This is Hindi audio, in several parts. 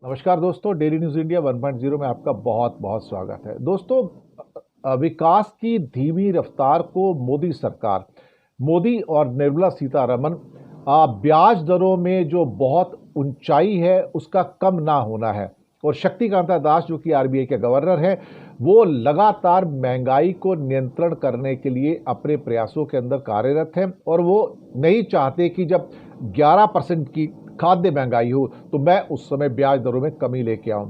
नमस्कार दोस्तों, डेली न्यूज़ इंडिया 1.0 में आपका बहुत बहुत स्वागत है। दोस्तों, विकास की धीमी रफ्तार को मोदी सरकार, मोदी और निर्मला सीतारमण ब्याज दरों में जो बहुत ऊंचाई है उसका कम ना होना है। और शक्तिकांता दास जो कि आरबीआई के गवर्नर हैं, वो लगातार महंगाई को नियंत्रण करने के लिए अपने प्रयासों के अंदर कार्यरत हैं और वो नहीं चाहते कि जब 11% की खाद्य महंगाई हो तो मैं उस समय ब्याज दरों में कमी लेके आऊं।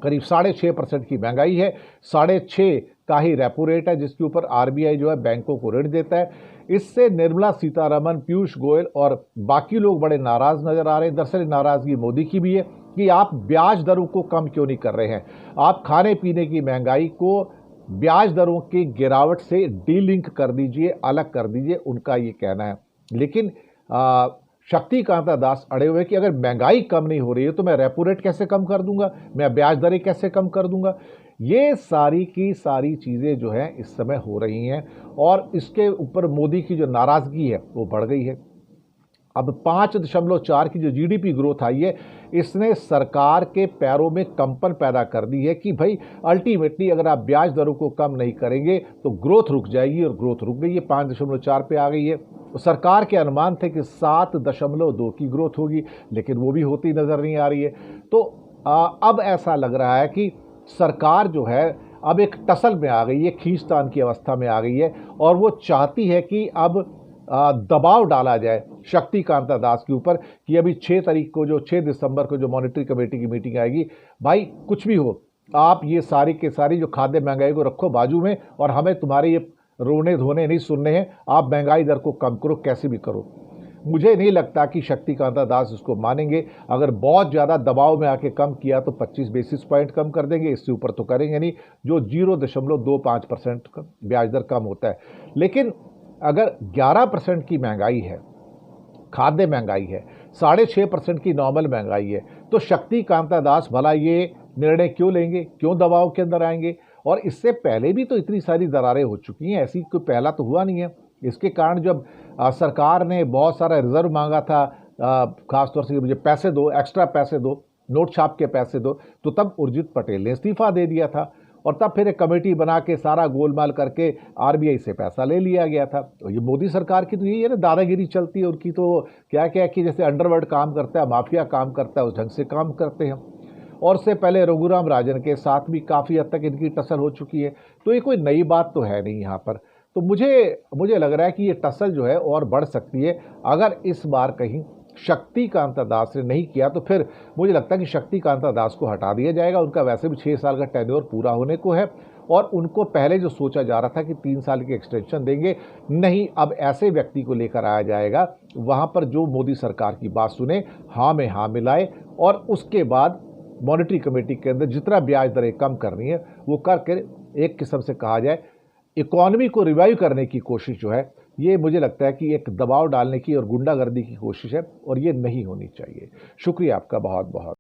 करीब 6.5% की महंगाई है, 6.5 का ही रेपो रेट है जिसके ऊपर आरबीआई जो है बैंकों को ऋण देता है। इससे निर्मला सीतारमण, पीयूष गोयल और बाकी लोग बड़े नाराज नजर आ रहे हैं। दरअसल नाराजगी मोदी की भी है कि आप ब्याज दरों को कम क्यों नहीं कर रहे हैं। आप खाने पीने की महंगाई को ब्याज दरों की गिरावट से डीलिंक कर दीजिए, अलग कर दीजिए, उनका ये कहना है। लेकिन शक्तिकांता दास अड़े हुए कि अगर महंगाई कम नहीं हो रही है तो मैं रेपो रेट कैसे कम कर दूंगा, मैं ब्याज दरें कैसे कम कर दूंगा। ये सारी की सारी चीज़ें जो हैं इस समय हो रही हैं और इसके ऊपर मोदी की जो नाराज़गी है वो बढ़ गई है। अब 5.4 की जो जीडीपी ग्रोथ आई है, इसने सरकार के पैरों में कंपन पैदा कर दी है कि भाई अल्टीमेटली अगर आप ब्याज दरों को कम नहीं करेंगे तो ग्रोथ रुक जाएगी, और ग्रोथ रुक गई है, 5.4 पे आ गई है। तो सरकार के अनुमान थे कि 7.2 की ग्रोथ होगी, लेकिन वो भी होती नजर नहीं आ रही है। तो अब ऐसा लग रहा है कि सरकार जो है अब एक टसल में आ गई है, खींचतान की अवस्था में आ गई है और वो चाहती है कि अब दबाव डाला जाए शक्तिकांता दास के ऊपर कि अभी 6 दिसंबर को जो मॉनिटरी कमेटी की मीटिंग आएगी, भाई कुछ भी हो, आप ये सारी के सारी जो खाद्य महंगाई को रखो बाजू में और हमें तुम्हारे ये रोने धोने नहीं सुनने हैं। आप महंगाई दर को कम करो, कैसे भी करो। मुझे नहीं लगता कि शक्तिकांता दास इसको मानेंगे। अगर बहुत ज़्यादा दबाव में आके कम किया तो 25 बेसिस पॉइंट कम कर देंगे, इससे ऊपर तो करेंगे नहीं, जो 0.25% ब्याज दर कम होता है। लेकिन अगर 11% की महंगाई है, खाद्य महंगाई है, 6.5% की नॉर्मल महंगाई है, तो शक्तिकांता दास भला ये निर्णय क्यों लेंगे, क्यों दबाव के अंदर आएंगे। और इससे पहले भी तो इतनी सारी दरारें हो चुकी हैं, ऐसी कोई पहला तो हुआ नहीं है। इसके कारण जब सरकार ने बहुत सारा रिजर्व मांगा था, खासतौर से मुझे पैसे दो, एक्स्ट्रा पैसे दो, नोट छाप के पैसे दो, तो तब उर्जित पटेल ने इस्तीफा दे दिया था और तब फिर एक कमेटी बना के सारा गोलमाल करके आरबीआई से पैसा ले लिया गया था। तो ये मोदी सरकार की तो यही है ना, दादागिरी चलती है उनकी। तो क्या क्या कि जैसे अंडरवर्ल्ड काम करता है, माफिया काम करता है, उस ढंग से काम करते हैं। और से पहले रघुराम राजन के साथ भी काफ़ी हद तक इनकी टसल हो चुकी है। तो ये कोई नई बात तो है नहीं यहाँ पर। तो मुझे लग रहा है कि ये टसल जो है और बढ़ सकती है अगर इस बार कहीं शक्तिकांता दास ने नहीं किया। तो फिर मुझे लगता है कि शक्तिकांता दास को हटा दिया जाएगा। उनका वैसे भी 6 साल का टेन्योर पूरा होने को है और उनको पहले जो सोचा जा रहा था कि 3 साल की एक्सटेंशन देंगे, नहीं, अब ऐसे व्यक्ति को लेकर आया जाएगा वहाँ पर जो मोदी सरकार की बात सुने, हाँ में हाँ मिलाए और उसके बाद मॉनिटरी कमेटी के अंदर जितना ब्याज दरें कम करनी है वो करके एक किस्म से कहा जाए इकोनॉमी को रिवाइव करने की कोशिश जो है, ये मुझे लगता है कि एक दबाव डालने की और गुंडागर्दी की कोशिश है और ये नहीं होनी चाहिए। शुक्रिया आपका बहुत बहुत।